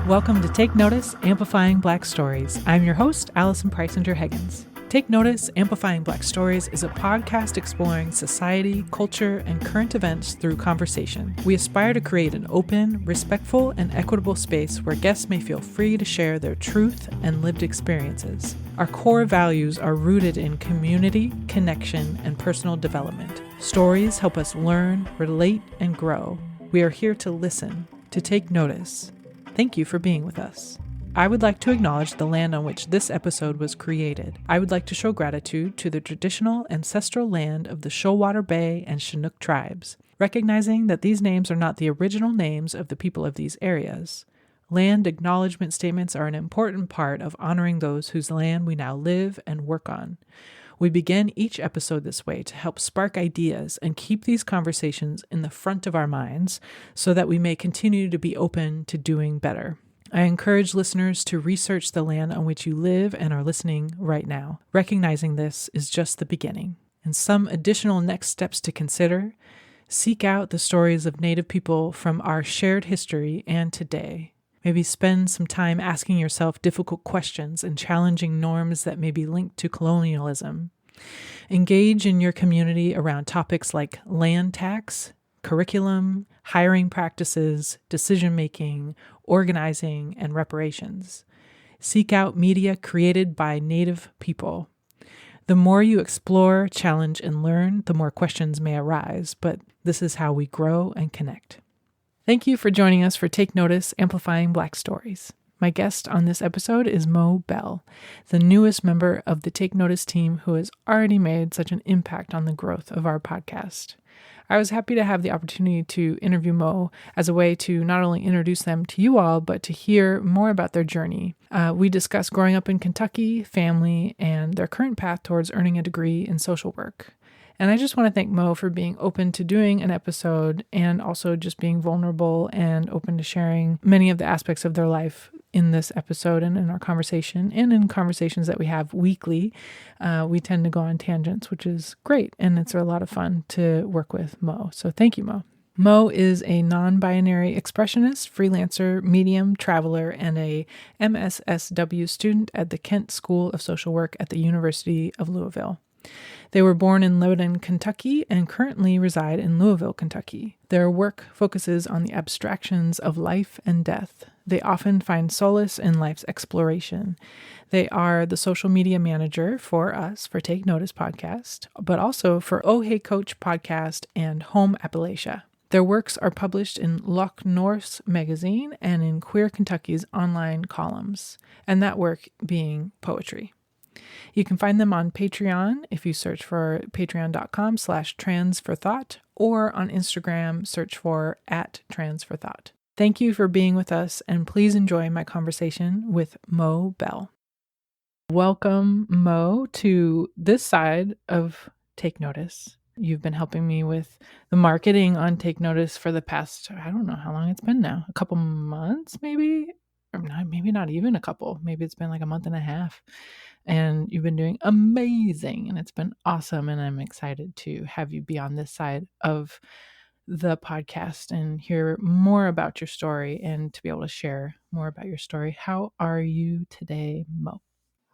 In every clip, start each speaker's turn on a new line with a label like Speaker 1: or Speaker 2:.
Speaker 1: Welcome to Take Notice, Amplifying Black Stories. I'm your host, Allison Preisinger-Heggins. Take Notice, Amplifying Black Stories is a podcast exploring society, culture, and current events through conversation. We aspire to create an open, respectful, and equitable space where guests may feel free to share their truth and lived experiences. Our core values are rooted in community, connection, and personal development. Stories help us learn, relate, and grow. We are here to listen, to take notice. Thank you for being with us. I would like to acknowledge the land on which this episode was created. I would like to show gratitude to the traditional ancestral land of the Shoalwater Bay and Chinook tribes, recognizing that these names are not the original names of the people of these areas. Land acknowledgement statements are an important part of honoring those whose land we now live and work on. We begin each episode this way to help spark ideas and keep these conversations in the front of our minds so that we may continue to be open to doing better. I encourage listeners to research the land on which you live and are listening right now, recognizing this is just the beginning. And some additional next steps to consider: seek out the stories of Native people from our shared history and today. Maybe spend some time asking yourself difficult questions and challenging norms that may be linked to colonialism. Engage in your community around topics like land tax, curriculum, hiring practices, decision-making, organizing, and reparations. Seek out media created by Native people. The more you explore, challenge, and learn, the more questions may arise, but this is how we grow and connect. Thank you for joining us for Take Notice, Amplifying Black Stories. My guest on this episode is Mo Bell, the newest member of the Take Notice team who has already made such an impact on the growth of our podcast. I was happy to have the opportunity to interview Mo as a way to not only introduce them to you all, but to hear more about their journey. We discussed growing up in Kentucky, family, and their current path towards earning a degree in social work. And I just want to thank Mo for being open to doing an episode and also just being vulnerable and open to sharing many of the aspects of their life in this episode and in our conversation and in conversations that we have weekly. We tend to go on tangents, which is great. And it's a lot of fun to work with Mo. So thank you, Mo. Mo is a non-binary expressionist, freelancer, medium, traveler, and a MSSW student at the Kent School of Social Work at the University of Louisville. They were born in Lebanon, Kentucky, and currently reside in Louisville, Kentucky. Their work focuses on the abstractions of life and death. They often find solace in life's exploration. They are the social media manager for us, for Take Notice Podcast, but also for OhHeyCoach Podcast and Home Appalachia. Their works are published in Loch Norse magazine and in Queer Kentucky's online columns, and that work being poetry. You can find them on Patreon if you search for patreon.com/transforthought, or on Instagram, search for @transforthought. Thank you for being with us, and please enjoy my conversation with Mo Bell. Welcome, Mo, to this side of Take Notice. You've been helping me with the marketing on Take Notice for the past, I don't know how long it's been now, a couple months maybe, or maybe not even a couple. Maybe it's been like a month and a half. And you've been doing amazing, and it's been awesome. And I'm excited to have you be on this side of the podcast and hear more about your story and to be able to share more about your story. How are you today, Mo?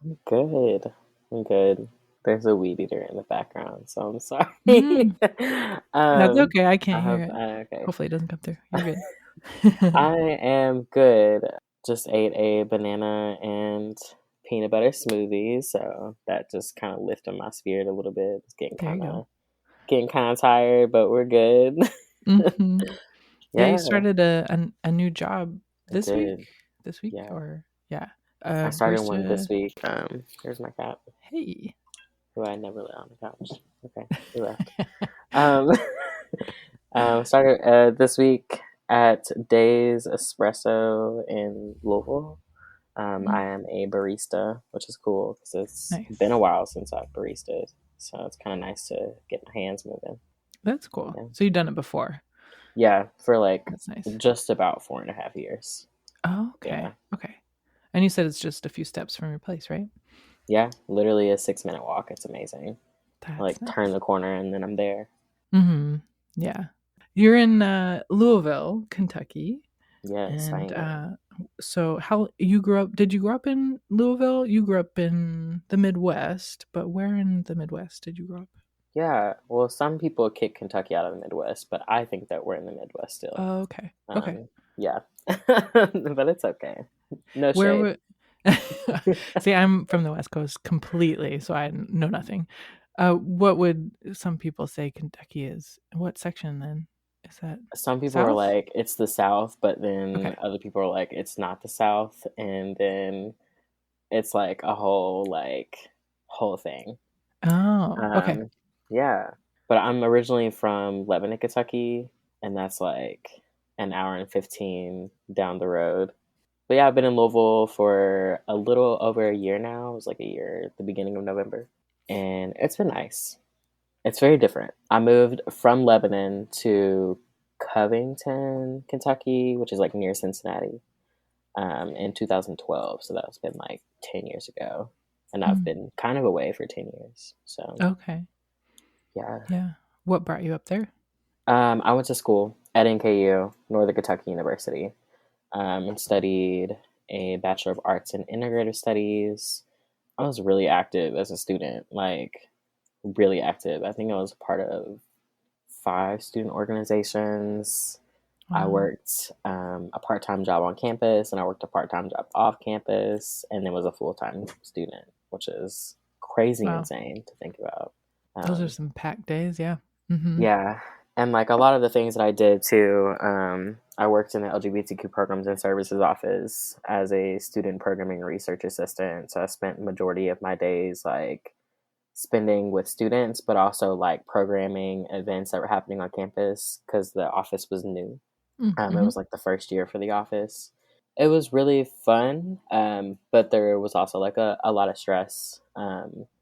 Speaker 2: I'm good. There's a weed eater in the background, so I'm sorry.
Speaker 1: That's okay. I can't hear it.
Speaker 2: Okay.
Speaker 1: Hopefully it doesn't come through. You're good.
Speaker 2: I am good. Just ate a banana and peanut butter smoothie, so that just kind of lifted my spirit a little bit. It's getting kind of tired, but we're good.
Speaker 1: Mm-hmm. Yeah, you started a new job this week.
Speaker 2: Yeah.
Speaker 1: Or yeah.
Speaker 2: I started one this week. Here's my cat.
Speaker 1: Hey.
Speaker 2: Who I never let on the couch. Okay, he left. Started this week at Days Espresso in Louisville. I am a barista, which is cool because it's been a while since I've baristed. So it's kind of nice to get my hands moving.
Speaker 1: That's cool. Yeah. So you've done it before?
Speaker 2: Yeah, for just about 4.5 years.
Speaker 1: Oh, okay. Yeah. Okay. And you said it's just a few steps from your place, right?
Speaker 2: Yeah, literally a 6-minute walk. It's amazing. That's nice. Turn the corner and then I'm there.
Speaker 1: Mm-hmm. Yeah. You're in Louisville, Kentucky.
Speaker 2: Yes,
Speaker 1: and
Speaker 2: I am.
Speaker 1: So how you grew up? Did you grow up in Louisville? You grew up in the Midwest, but where in the Midwest did you grow up?
Speaker 2: Yeah, well, some people kick Kentucky out of the Midwest, but I think that we're in the Midwest still.
Speaker 1: Oh, okay. Okay.
Speaker 2: Yeah, but it's okay. No
Speaker 1: Where
Speaker 2: shade.
Speaker 1: would See, I'm from the West Coast completely, so I know nothing. What would some people say Kentucky is? What section then? Is that
Speaker 2: Some people are
Speaker 1: South?
Speaker 2: like it's the South, but then
Speaker 1: Okay.
Speaker 2: other people are like it's not the South, and then it's like a whole thing.
Speaker 1: Oh, okay.
Speaker 2: Um, yeah, but I'm originally from Lebanon, Kentucky, and that's like an hour and 15 down the road. But yeah, I've been in Louisville for a little over a year now. It was like a year at the beginning of November, and it's been nice. It's very different. I moved from Lebanon to Covington, Kentucky, which is like near Cincinnati, in 2012. So that's been like 10 years ago. And I've been kind of away for 10 years. So,
Speaker 1: Okay.
Speaker 2: yeah.
Speaker 1: Yeah. What brought you up there?
Speaker 2: I went to school at NKU, Northern Kentucky University, and studied a Bachelor of Arts in Integrative Studies. I was really active as a student, like really active. I think I was a part of 5 student organizations. I
Speaker 1: Wow.
Speaker 2: worked a part-time job on campus, and I worked a part-time job off campus, and then was a full-time student, which is crazy
Speaker 1: Wow.
Speaker 2: insane to think about.
Speaker 1: Those are some packed days, yeah. Mm-hmm.
Speaker 2: Yeah, and like a lot of the things that I did too, I worked in the LGBTQ programs and services office as a student programming research assistant. So I spent the majority of my days like spending with students, but also like programming events that were happening on campus because the office was new.
Speaker 1: Mm-hmm.
Speaker 2: It was like the first year for the office. It was really fun, but there was also like a lot of stress,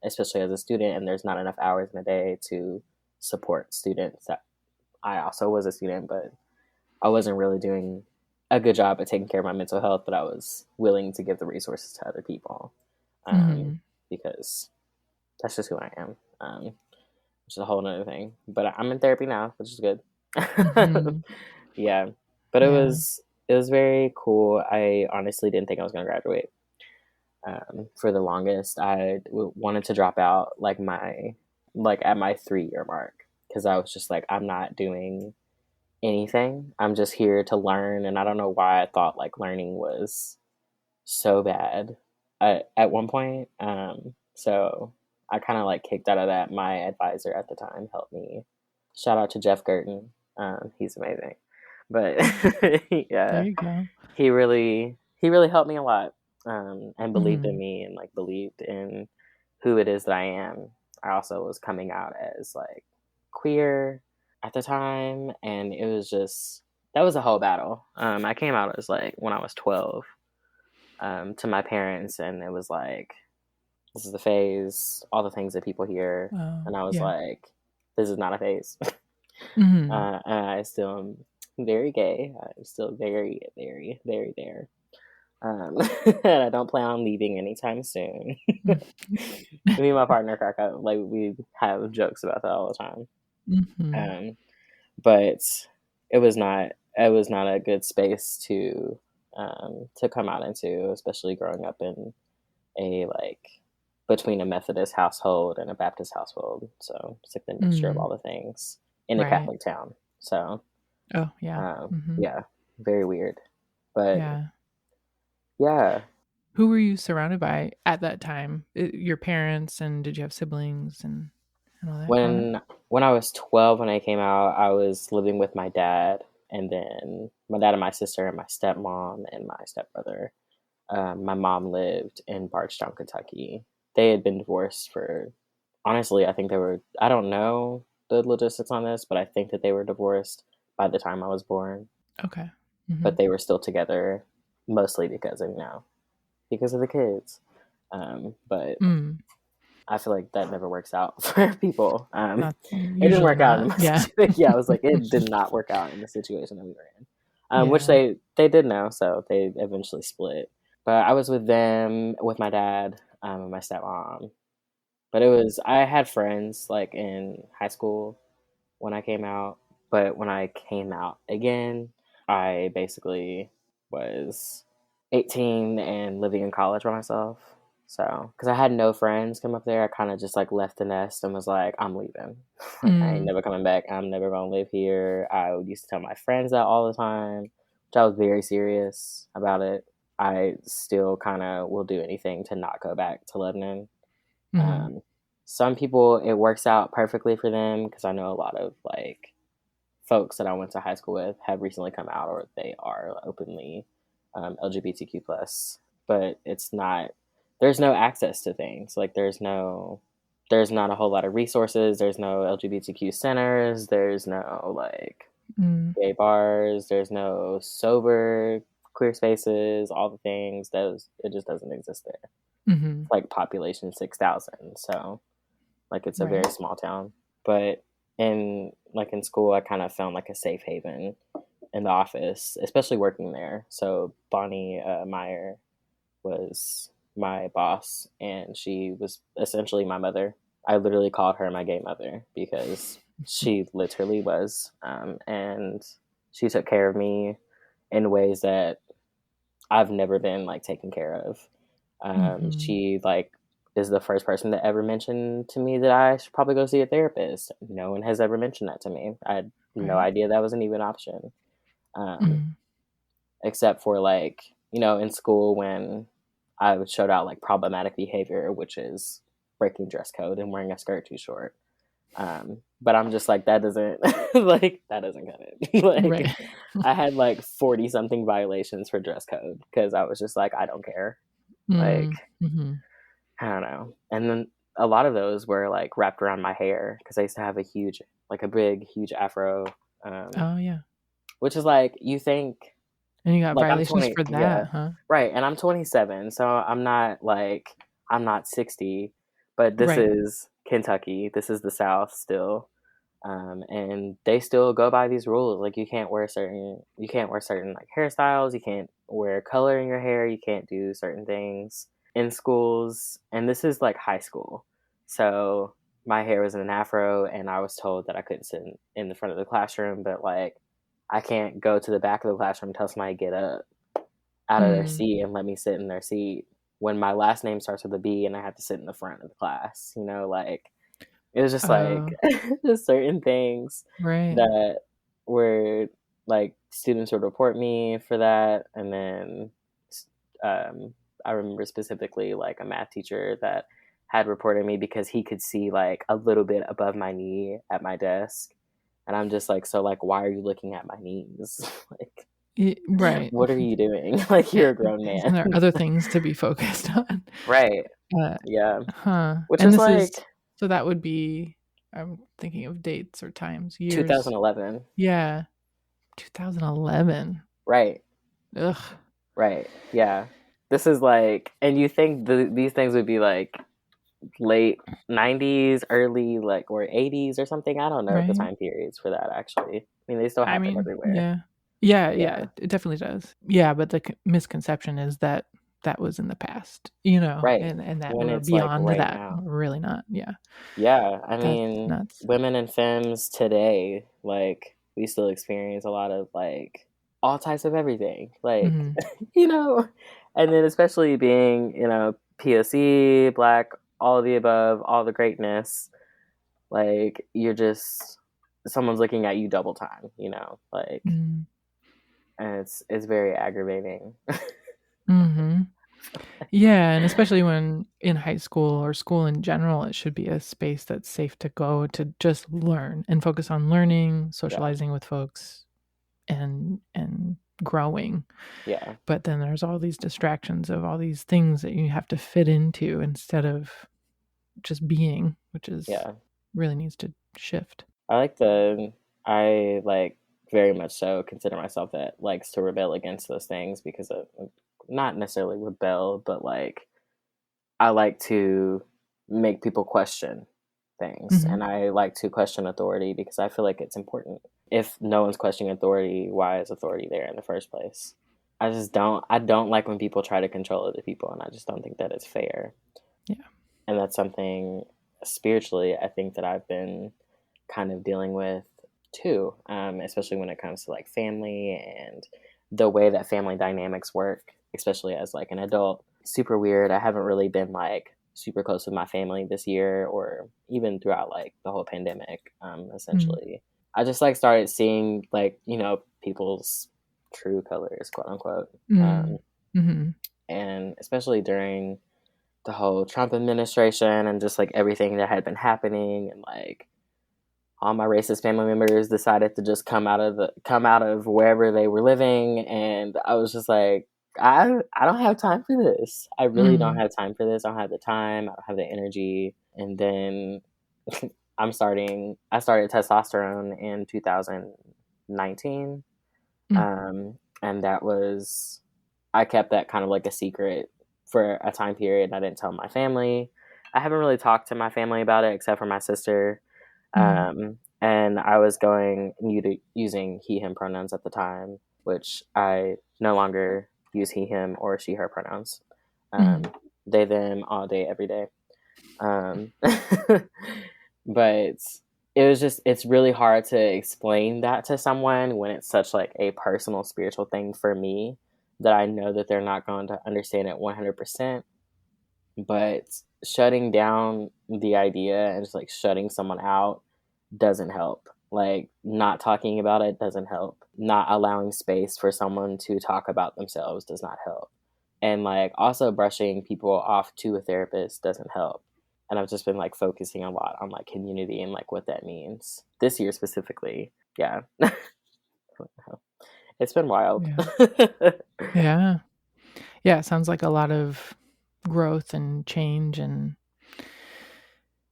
Speaker 2: especially as a student, and there's not enough hours in a day to support students. I also was a student, but I wasn't really doing a good job at taking care of my mental health, but I was willing to give the resources to other people because that's just who I am, which is a whole other thing. But I'm in therapy now, which is good.
Speaker 1: Mm-hmm.
Speaker 2: Yeah, but
Speaker 1: Yeah.
Speaker 2: it was very cool. I honestly didn't think I was going to graduate. For the longest, wanted to drop out at my 3 year mark because I was just like, I'm not doing anything. I'm just here to learn, and I don't know why I thought like learning was so bad at one point. So I kind of like kicked out of that. My advisor at the time helped me. Shout out to Jeff Gurton. He's amazing. But
Speaker 1: There
Speaker 2: yeah,
Speaker 1: you go.
Speaker 2: he really helped me a lot, and believed in
Speaker 1: Mm-hmm.
Speaker 2: me and like believed in who it is that I am. I also was coming out as like queer at the time, and it was just that was a whole battle. I came out as like when I was 12, to my parents, and it was like this is the phase, all the things that people hear, and I was
Speaker 1: Yeah.
Speaker 2: like, this is not a phase.
Speaker 1: Mm-hmm.
Speaker 2: And I still am very gay. I'm still very, very, very there. And I don't plan on leaving anytime soon. Me and my partner crack up. Like, we have jokes about that all the time.
Speaker 1: Mm-hmm.
Speaker 2: But it was not a good space to come out into, especially growing up in a between a Methodist household and a Baptist household. So it's like the mixture of all the things in a
Speaker 1: Right.
Speaker 2: Catholic town. So
Speaker 1: Oh, yeah. Mm-hmm.
Speaker 2: yeah, very weird. But
Speaker 1: Yeah.
Speaker 2: yeah,
Speaker 1: Who were you surrounded by at that time? Your parents, and did you have siblings and all that growing up?
Speaker 2: when I was 12 when I came out, I was living with my dad, and then my dad and my sister and my stepmom and my stepbrother. My mom lived in Bardstown, Kentucky. They had been divorced for, honestly, I think they were, I don't know the logistics on this, but I think that they were divorced by the time I was born.
Speaker 1: Okay. Mm-hmm.
Speaker 2: But they were still together, mostly because because of the kids. But I feel like that never works out for people.
Speaker 1: Not
Speaker 2: It didn't
Speaker 1: usually
Speaker 2: work out in
Speaker 1: not.
Speaker 2: my
Speaker 1: Yeah.
Speaker 2: situation. Yeah, I was like, it did not work out in the situation that we were in, which
Speaker 1: Yeah.
Speaker 2: they did know, so they eventually split. But I was with them, with my dad, and my stepmom. But I had friends like in high school when I came out. But when I came out again, I basically was 18 and living in college by myself. So, because I had no friends come up there, I kind of just like left the nest and was like, I'm leaving. I ain't never coming back. I'm never going to live here. I used to tell my friends that all the time, which I was very serious about it. I still kind of will do anything to not go back to Lebanon. Some people, it works out perfectly for them, because I know a lot of like folks that I went to high school with have recently come out, or they are openly LGBTQ plus, but it's not, there's no access to things. Like there's not a whole lot of resources. There's no LGBTQ centers. There's no like gay bars. There's no sober queer spaces, all the things. It just doesn't exist there. Like population 6,000. So like it's a very small town. But in school, I kind of found like a safe haven in the office, especially working there. So Bonnie Meyer was my boss, and she was essentially my mother. I literally called her my gay mother, because she literally was. And she took care of me in ways that I've never been like taken care of. She like is the first person that ever mentioned to me that I should probably go see a therapist. No one has ever mentioned that to me. I had no idea that was an even option. Except for like, in school when I showed out like problematic behavior, which is breaking dress code and wearing a skirt too short. But I'm just like, that doesn't that doesn't cut it. Like I had like 40 something violations for dress code, because I was just like, I don't care. Like, I don't know. And then a lot of those were like wrapped around my hair, because I used to have a big, huge afro. Which is like, you think.
Speaker 1: And you got like, violations for that, huh?
Speaker 2: Right. And I'm 27, so I'm not 60, but this is Kentucky. This is the South still. And they still go by these rules. Like you can't wear certain like hairstyles. You can't wear color in your hair. You can't do certain things in schools. And this is like high school. So my hair was in an afro, and I was told that I couldn't sit in the front of the classroom, but like, I can't go to the back of the classroom and tell somebody to get up out of their seat and let me sit in their seat when my last name starts with a B and I have to sit in the front of the class. Like it was just like just certain things that were like students would report me for that. And then I remember specifically like a math teacher that had reported me because he could see like a little bit above my knee at my desk. And I'm just like, so like, why are you looking at my knees? Like, what are you doing? Like, you're a grown man.
Speaker 1: And there are other things to be focused on.
Speaker 2: Right. Yeah. Which is like.
Speaker 1: So that would be, I'm thinking of dates or times, years.
Speaker 2: 2011.
Speaker 1: Yeah. 2011.
Speaker 2: Right.
Speaker 1: Ugh.
Speaker 2: Right. Yeah. This is like, and you think these things would be like late 90s, early like or 80s or something. I don't know the time periods for that actually. I mean, they still happen everywhere.
Speaker 1: Yeah, it definitely does. Yeah, but the misconception is that was in the past,
Speaker 2: right?
Speaker 1: And that
Speaker 2: when
Speaker 1: we're
Speaker 2: it's
Speaker 1: beyond
Speaker 2: like
Speaker 1: that.
Speaker 2: Now.
Speaker 1: We're really not.
Speaker 2: Yeah. I mean, women and femmes today, like we still experience a lot of like all types of everything, like and then especially being POC, Black, all of the above, all the greatness, like you're just someone's looking at you double time, like and it's very aggravating.
Speaker 1: Yeah, and especially when in high school or school in general, it should be a space that's safe to go to just learn and focus on learning, socializing with folks, and growing.
Speaker 2: Yeah.
Speaker 1: But then there's all these distractions of all these things that you have to fit into instead of just being, which is really needs to shift.
Speaker 2: I very much so consider myself that likes to rebel against those things, because of not necessarily rebel, but like I like to make people question things, and I like to question authority because I feel like it's important. If no one's questioning authority, why is authority there in the first place? I don't like when people try to control other people, and I just don't think that it's fair.
Speaker 1: Yeah.
Speaker 2: And that's something spiritually I think that I've been kind of dealing with too, especially when it comes to like family and the way that family dynamics work. especially as like an adult. Super weird. I haven't really been like super close with my family this year, or even throughout like the whole pandemic. Essentially, I just like started seeing like, you know, people's true colors, quote unquote. And especially during the whole Trump administration and just like everything that had been happening, and like all my racist family members decided to just come out of wherever they were living, and I was just like, I don't have time for this. I really don't have time for this. I don't have the time. I don't have the energy. And then I started testosterone in 2019. And that was, I kept that kind of like a secret for a time period. I didn't tell my family. I haven't really talked to my family about it except for my sister. And I was using he, him pronouns at the time, which I no longer use he, him, or she, her pronouns. They, them, all day, every day. But it's really hard to explain that to someone when it's such like a personal spiritual thing for me, that I know that they're not going to understand it 100%. But shutting down the idea and just like shutting someone out doesn't help. Like, not talking about it doesn't help. Not allowing space for someone to talk about themselves does not help. And like also brushing people off to a therapist doesn't help. And I've just been like focusing a lot on like community and like what that means this year specifically. Yeah. It's been wild.
Speaker 1: Yeah. Yeah. It sounds like a lot of growth and change and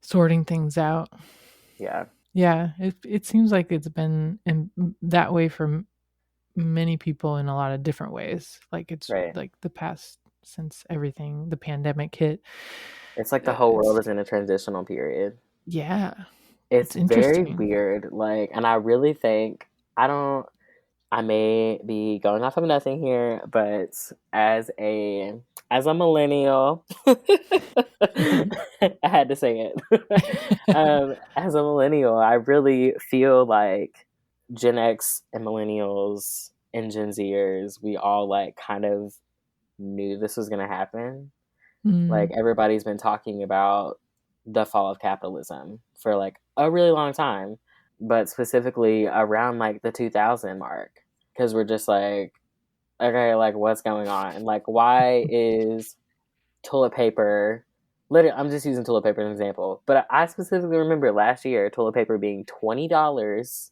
Speaker 1: sorting things out.
Speaker 2: Yeah.
Speaker 1: Yeah. It seems like it's been that way for many people in a lot of different ways. Like it's like the past, since the pandemic hit.
Speaker 2: It's like the whole world is in a transitional period.
Speaker 1: Yeah.
Speaker 2: It's very weird. Like, and I really think, I may be going off of nothing here, but as a millennial, I had to say it. As a millennial, I really feel like Gen X and millennials and Gen Zers, we all like kind of knew this was going to happen. Like, everybody's been talking about the fall of capitalism for like a really long time, but specifically around like the 2000 mark, because we're just like, okay, like what's going on? Like, why is toilet paper, literally, I'm just using toilet paper as an example, but I specifically remember last year toilet paper being $20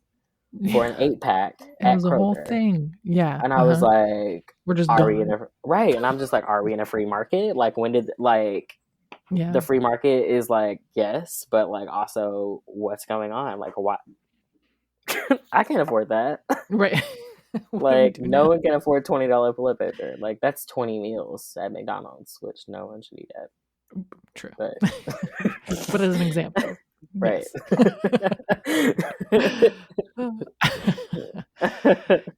Speaker 2: for an 8-pack at
Speaker 1: was a
Speaker 2: Kroger.
Speaker 1: whole thing. Yeah.
Speaker 2: And I was like,
Speaker 1: we're just
Speaker 2: are we in a right? And I'm just like, are we in a free market? Like, when did like the free market is like, yes, but like also what's going on? Like, what? I can't afford that.
Speaker 1: Right.
Speaker 2: Like, no one can afford $20 toilet paper. Like, that's 20 meals at McDonald's, which no one should eat at.
Speaker 1: True.
Speaker 2: But
Speaker 1: as an example.
Speaker 2: Right.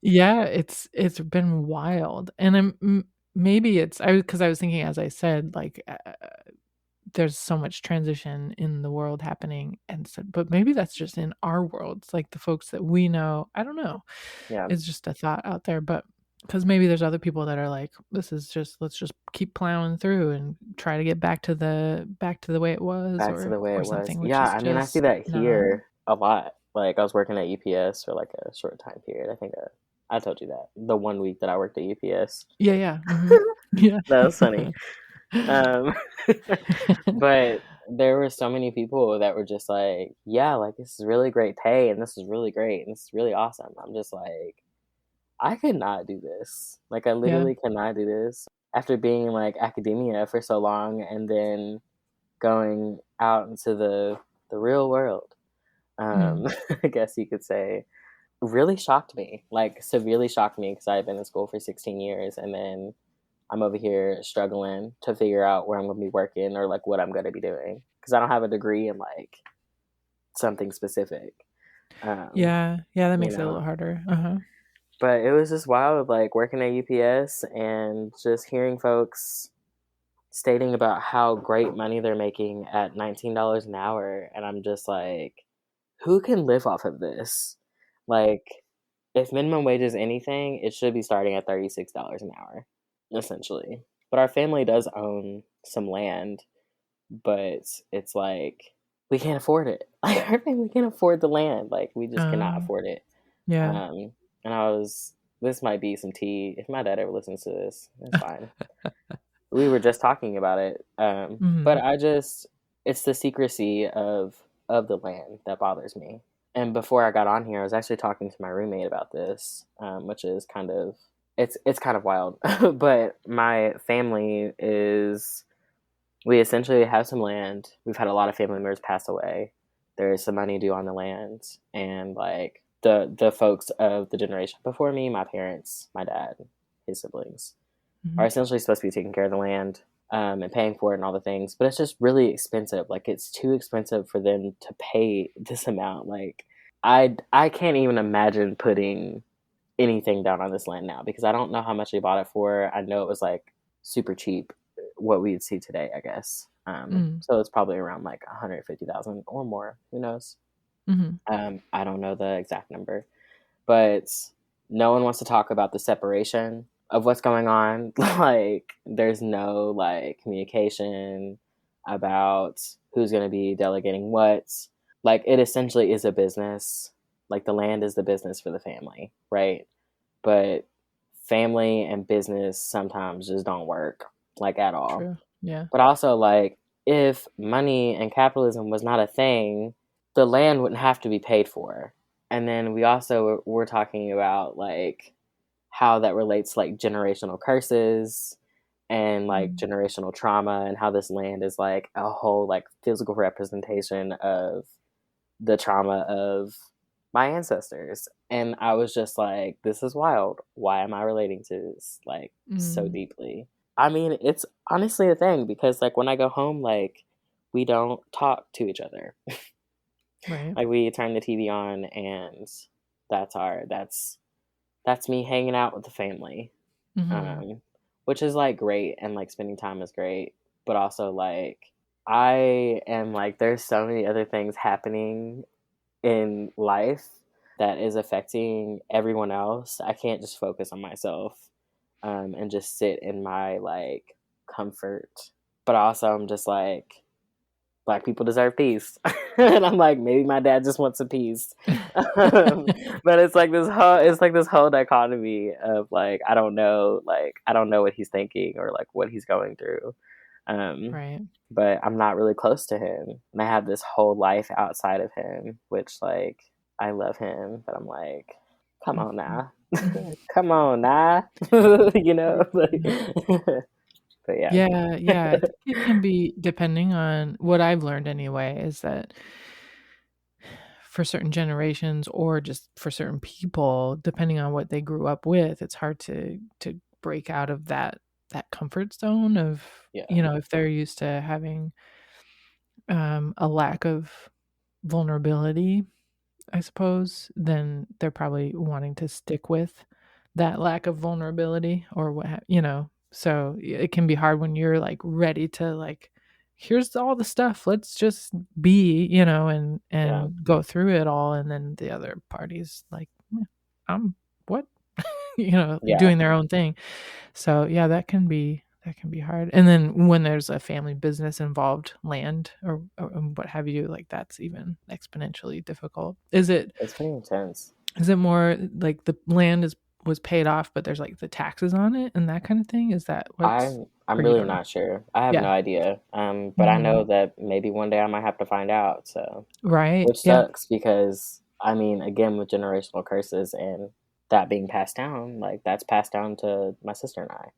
Speaker 1: Yeah, it's been wild. And maybe because I was thinking, as I said, like there's so much transition in the world happening, and so, but maybe that's just in our worlds, like the folks that we know. I don't know.
Speaker 2: Yeah,
Speaker 1: it's just a thought out there, but because maybe there's other people that are like, let's just keep plowing through and try to get back to the way it was, or something.
Speaker 2: Yeah, I mean, I see that here a lot. Like, I was working at UPS for like a short time period. I think I told you that the 1 week that I worked at UPS.
Speaker 1: Yeah. Yeah,
Speaker 2: that was funny. But there were so many people that were just like, yeah, like, this is really great pay, and this is really great, and this is really awesome. I'm just like, I could not do this. Like, I literally cannot do this after being in like academia for so long, and then going out into the real world. I guess you could say, really shocked me, like severely shocked me, because I've been in school for 16 years, and then I'm over here struggling to figure out where I'm going to be working, or like what I'm going to be doing, because I don't have a degree in like something specific.
Speaker 1: That makes it a little harder.
Speaker 2: But it was just wild, like working at UPS and just hearing folks stating about how great money they're making at $19 an hour, and I'm just like, who can live off of this? Like, if minimum wage is anything, it should be starting at $36 an hour. essentially. But our family does own some land, but it's like we can't afford it. Like our family can't afford the land. Like we just cannot afford it.
Speaker 1: Yeah.
Speaker 2: And this might be some tea. If my dad ever listens to this, it's fine. We were just talking about it. But it's the secrecy of the land that bothers me. And before I got on here, I was actually talking to my roommate about this, which is kind of, it's kind of wild. But my family we essentially have some land. We've had a lot of family members pass away. There is some money due on the land. And like the folks of the generation before me, my parents, my dad, his siblings, are essentially supposed to be taking care of the land and paying for it and all the things. But it's just really expensive. Like it's too expensive for them to pay this amount. Like I can't even imagine putting anything down on this land now because I don't know how much they bought it for. I know it was like super cheap, what we'd see today, I guess. So it's probably around like 150,000 or more. Who knows? I don't know the exact number, but no one wants to talk about the separation of what's going on. Like there's no like communication about who's going to be delegating what. Like it essentially is a business. Like the land is the business for the family, right? But family and business sometimes just don't work like at all.
Speaker 1: True. Yeah.
Speaker 2: But also like if money and capitalism was not a thing, the land wouldn't have to be paid for. And then we also were talking about like how that relates like generational curses and like generational trauma and how this land is like a whole like physical representation of the trauma of my ancestors. And I was just like, this is wild. Why am I relating to this like so deeply? I mean, it's honestly a thing because like when I go home, like we don't talk to each other.
Speaker 1: Right.
Speaker 2: Like we turn the TV on and that's me hanging out with the family. Which is like great and like spending time is great. But also like I am like there's so many other things happening in life that is affecting everyone else. I can't just focus on myself and just sit in my like comfort. But also I'm just like Black people deserve peace. And I'm like, maybe my dad just wants some peace. But it's like this whole dichotomy of like I don't know what he's thinking or like what he's going through.
Speaker 1: Right.
Speaker 2: But I'm not really close to him. And I have this whole life outside of him, which like I love him, but I'm like, come on now. Come on now. You know? But yeah.
Speaker 1: Yeah. I think it can be, depending on what I've learned anyway, is that for certain generations or just for certain people, depending on what they grew up with, it's hard to break out of that comfort zone of, if they're used to having a lack of vulnerability, I suppose, then they're probably wanting to stick with that lack of vulnerability or so it can be hard when you're like ready to like, here's all the stuff, let's just be, and go through it all. And then the other party's like, I'm what? Doing their own thing. So yeah, that can be hard. And then when there's a family business involved, land or what have you, like that's even exponentially difficult.
Speaker 2: It's pretty intense.
Speaker 1: Is it more like the land was paid off, but there's like the taxes on it and that kind of thing? Is that what's...
Speaker 2: I'm really not sure. I have no idea. But I know that maybe one day I might have to find out. So
Speaker 1: right,
Speaker 2: which sucks because I mean, again, with generational curses and that being passed down, like that's passed down to my sister and I.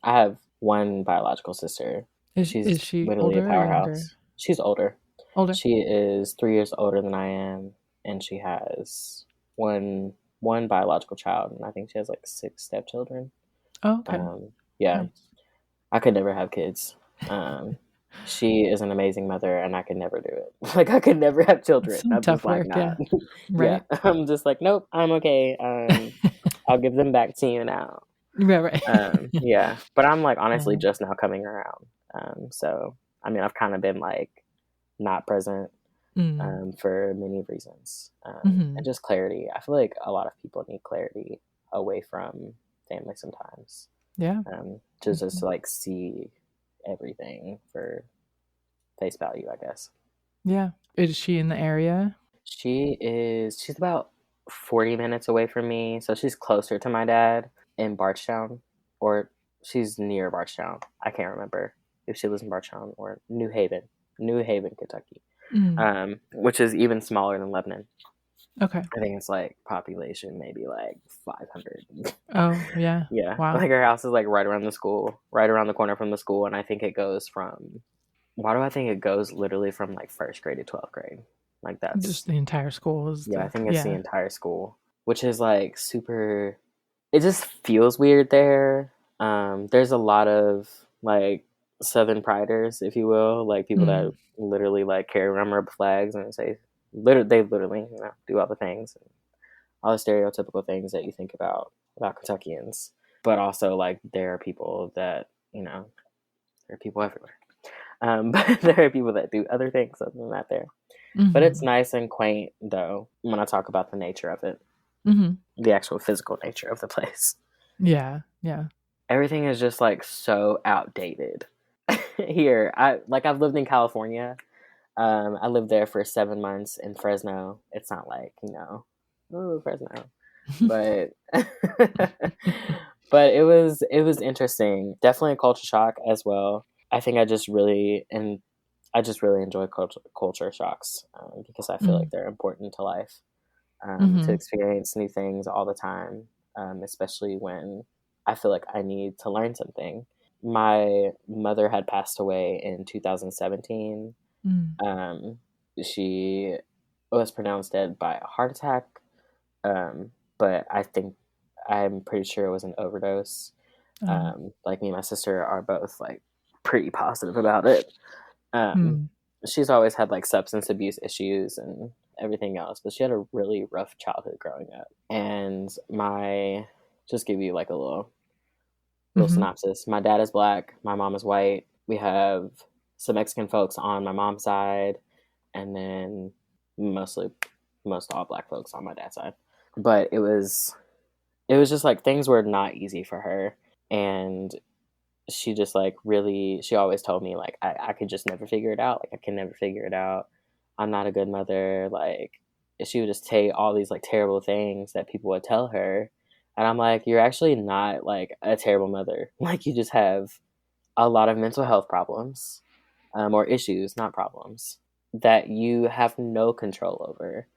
Speaker 2: I have one biological sister.
Speaker 1: Is she
Speaker 2: literally
Speaker 1: older
Speaker 2: a powerhouse.
Speaker 1: or younger?
Speaker 2: She's older. She is 3 years older than I am, and she has one biological child, and I think she has like 6 stepchildren.
Speaker 1: Oh, okay.
Speaker 2: Nice. I could never have kids. She is an amazing mother, and I could never do it. Like I could never have children.
Speaker 1: I'm
Speaker 2: tough
Speaker 1: just like,
Speaker 2: nah.
Speaker 1: yeah. Right.
Speaker 2: Yeah. I'm just like, nope, I'm okay. I'll give them back to you now.
Speaker 1: Right.
Speaker 2: Yeah. But I'm like honestly just now coming around. So I mean I've kind of been like not present for many reasons. And just clarity. I feel like a lot of people need clarity away from family sometimes.
Speaker 1: Yeah.
Speaker 2: To just like see everything for face value, I guess.
Speaker 1: Yeah. Is she in the area?
Speaker 2: She's about 40 minutes away from me, so she's closer to my dad in Bardstown, or she's near Bardstown. I can't remember if she lives in Bardstown or New Haven, Kentucky, which is even smaller than Lebanon.
Speaker 1: Okay.
Speaker 2: I think it's like population maybe like 500.
Speaker 1: Oh, yeah.
Speaker 2: Yeah.
Speaker 1: Wow.
Speaker 2: Like our house is like right around the corner from the school, and I think it goes from, why do I think it goes literally from like first grade to 12th grade? Like that's
Speaker 1: just the entire school is
Speaker 2: I think it's the entire school, which is like super, it just feels weird there. There's a lot of like Southern priders, if you will, like people that literally like carry rubber flags and say they literally do all the things, all the stereotypical things that you think about Kentuckians. But also like there are people that there are people everywhere. But there are people that do other things other than that there. But it's nice and quaint, though, when I talk about the nature of it. The actual physical nature of the place.
Speaker 1: Yeah, yeah.
Speaker 2: Everything is just, like, so outdated. Here, I've lived in California. I lived there for 7 months in Fresno. It's not like, ooh, Fresno. But but it was interesting. Definitely a culture shock as well. I think I just really enjoy culture shocks because I feel like they're important to life, to experience new things all the time, especially when I feel like I need to learn something. My mother had passed away in 2017. She was pronounced dead by a heart attack, but I'm pretty sure it was an overdose. Like me and my sister are both like pretty positive about it. She's always had like substance abuse issues and everything else, but she had a really rough childhood growing up. And just give you like a little synopsis. My dad is Black, my mom is white. We have some Mexican folks on my mom's side, and then most all Black folks on my dad's side. But it was just like things were not easy for her, and she just like really, she always told me like I could just never figure it out. Like I can never figure it out. I'm not a good mother. Like she would just say all these like terrible things that people would tell her, and I'm like, you're actually not like a terrible mother. Like you just have a lot of mental health problems, or issues, not problems, that you have no control over.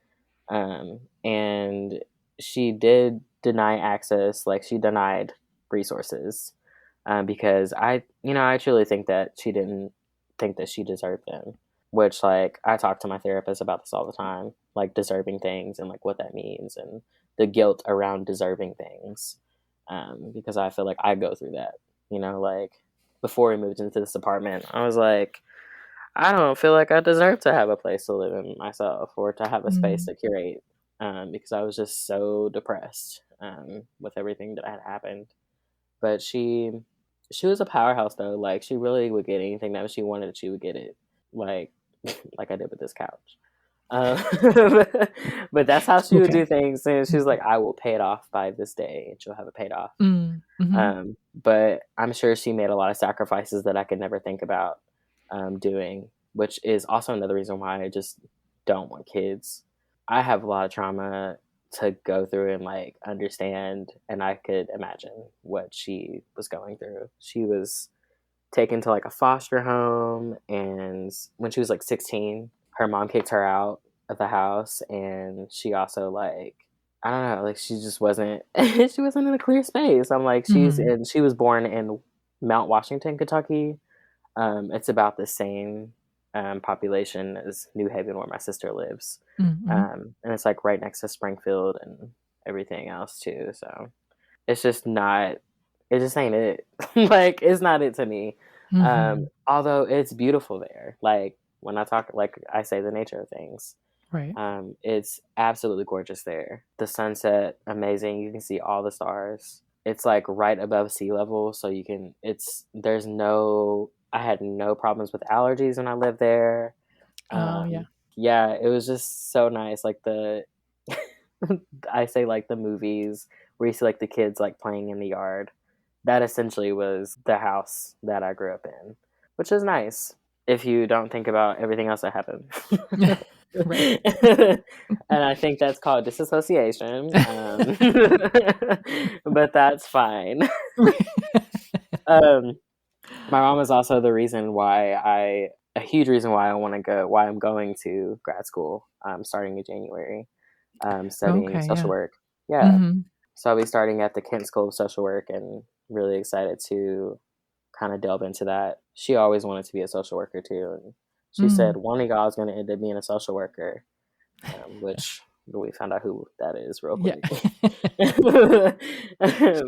Speaker 2: And she did deny access, like she denied resources, because I truly think that she didn't think that she deserved them, which like I talk to my therapist about this all the time, like deserving things and like what that means and the guilt around deserving things, because I feel like I go through that, like before we moved into this apartment, I was like, I don't feel like I deserve to have a place to live in myself or to have a space to curate, because I was just so depressed with everything that had happened. But she was a powerhouse though. Like she really would get anything that she wanted. She would get it, like like I did with this couch. But that's how she would do things. And she was like, I will pay it off by this day, and she'll have it paid off. But I'm sure she made a lot of sacrifices that I could never think about doing, which is also another reason why I just don't want kids. I have a lot of trauma to go through and like understand, and I could imagine what she was going through. She was taken to like a foster home, and when she was like 16, her mom kicked her out of the house, and she also like, I don't know, like she just wasn't she wasn't in a clear space. I'm like, she was born in Mount Washington, Kentucky. It's about the same population as New Haven, where my sister lives. And it's like right next to Springfield and everything else too. So it's just not, it just ain't it. Like it's not it to me. Although it's beautiful there. Like when I talk, like I say the nature of things.
Speaker 1: Right.
Speaker 2: It's absolutely gorgeous there. The sunset, amazing. You can see all the stars. It's like right above sea level. So you can, I had no problems with allergies when I lived there. Yeah, it was just so nice. Like I say like the movies where you see like the kids like playing in the yard. that essentially was the house that I grew up in, which is nice if you don't think about everything else that happened.
Speaker 1: Right.
Speaker 2: And I think that's called disassociation. But that's fine. My mom is also the reason why a huge reason why I'm going to grad school, starting in January, studying social work. Yeah. Mm-hmm. So I'll be starting at the Kent School of Social Work and really excited to kind of delve into that. She always wanted to be a social worker too. And she said one of y'all is going to end up being a social worker, which we found out who that is real quick. Yeah.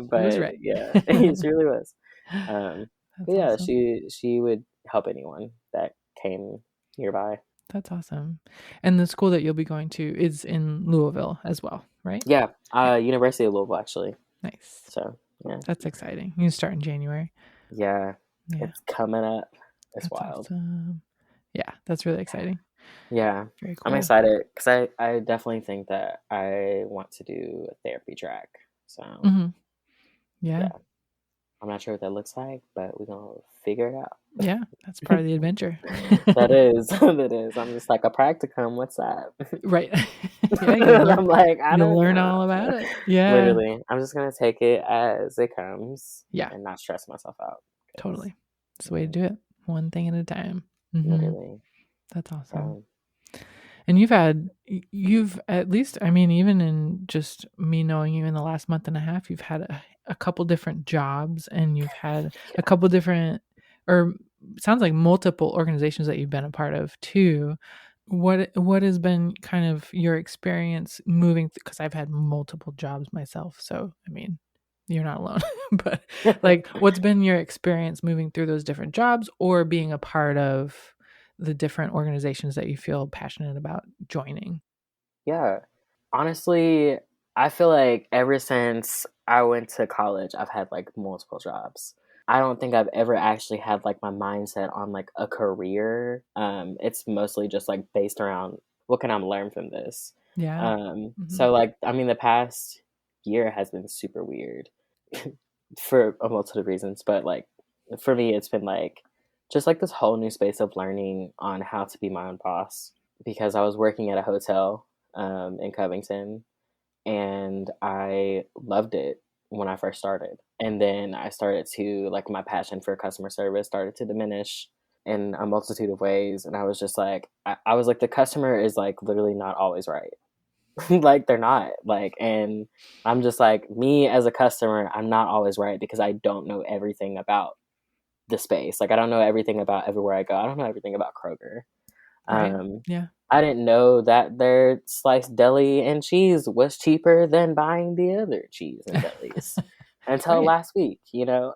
Speaker 2: But was right. Yeah, she really was. Yeah, awesome. She would help anyone that came nearby.
Speaker 1: That's awesome. And the school that you'll be going to is in Louisville as well, right?
Speaker 2: Yeah, University of Louisville, actually.
Speaker 1: Nice.
Speaker 2: So, yeah.
Speaker 1: That's exciting. You start in January.
Speaker 2: Yeah. It's coming up. It's wild.
Speaker 1: Awesome. Yeah, that's really exciting.
Speaker 2: Yeah. Very cool. I'm excited because I definitely think that I want to do a therapy track. So, yeah. I'm not sure what that looks like, but we're going to figure it out.
Speaker 1: Yeah, that's part of the adventure.
Speaker 2: That is. I'm just like, a practicum, what's that?
Speaker 1: Right. Yeah,
Speaker 2: I'm like,
Speaker 1: you'll learn all about it. Yeah.
Speaker 2: Literally. I'm just going to take it as it comes.
Speaker 1: Yeah.
Speaker 2: And not stress myself out.
Speaker 1: Totally. It's the way to do it. One thing at a time. Mm-hmm.
Speaker 2: Literally.
Speaker 1: That's awesome. And you've at least, I mean, even in just me knowing you in the last month and a half, you've had a couple different jobs, and you've had a couple different, or sounds like multiple organizations that you've been a part of too. What has been kind of your experience moving, because I've had multiple jobs myself. So, I mean, you're not alone, but like, what's been your experience moving through those different jobs or being a part of the different organizations that you feel passionate about joining?
Speaker 2: Yeah. Honestly, I feel like ever since I went to college, I've had like multiple jobs. I don't think I've ever actually had like my mindset on like a career. It's mostly just like based around what can I learn from this?
Speaker 1: Yeah.
Speaker 2: So like, I mean, the past year has been super weird for a multitude of reasons, but like for me, it's been like just like this whole new space of learning on how to be my own boss, because I was working at a hotel in Covington, and I loved it when I first started. And then I started to, like, my passion for customer service started to diminish in a multitude of ways. And I was just like, I was like, the customer is like literally not always right. Like, they're not, like, and I'm just like, me as a customer, I'm not always right because I don't know everything about the space. Like, I don't know everything about everywhere I go. I don't know everything about Kroger.
Speaker 1: Right. Yeah.
Speaker 2: I didn't know that their sliced deli and cheese was cheaper than buying the other cheese and delis until last week, you know?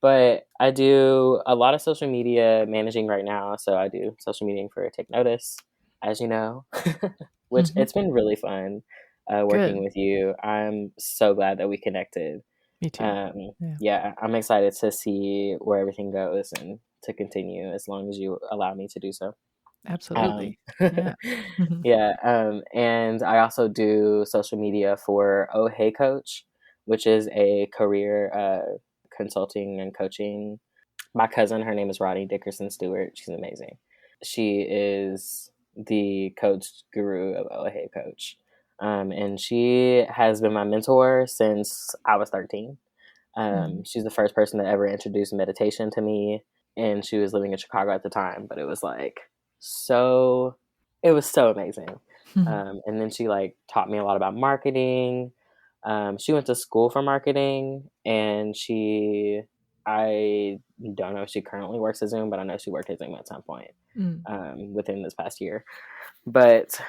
Speaker 2: But I do a lot of social media managing right now. So I do social media for Take Notice, as you know, which it's been really fun working with you. I'm so glad that we connected.
Speaker 1: Me too.
Speaker 2: Yeah, I'm excited to see where everything goes and to continue as long as you allow me to do so.
Speaker 1: Absolutely.
Speaker 2: Yeah. And I also do social media for OhHeyCoach, which is a career consulting and coaching. My cousin, her name is Rodney Dickerson Stewart. She's amazing. She is the coach guru of OhHeyCoach. And she has been my mentor since I was 13. She's the first person that ever introduced meditation to me. And she was living in Chicago at the time, but it was so amazing. And then she like taught me a lot about marketing. She went to school for marketing, and I don't know if she currently works at Zoom, but I know she worked at Zoom at some point within this past year. But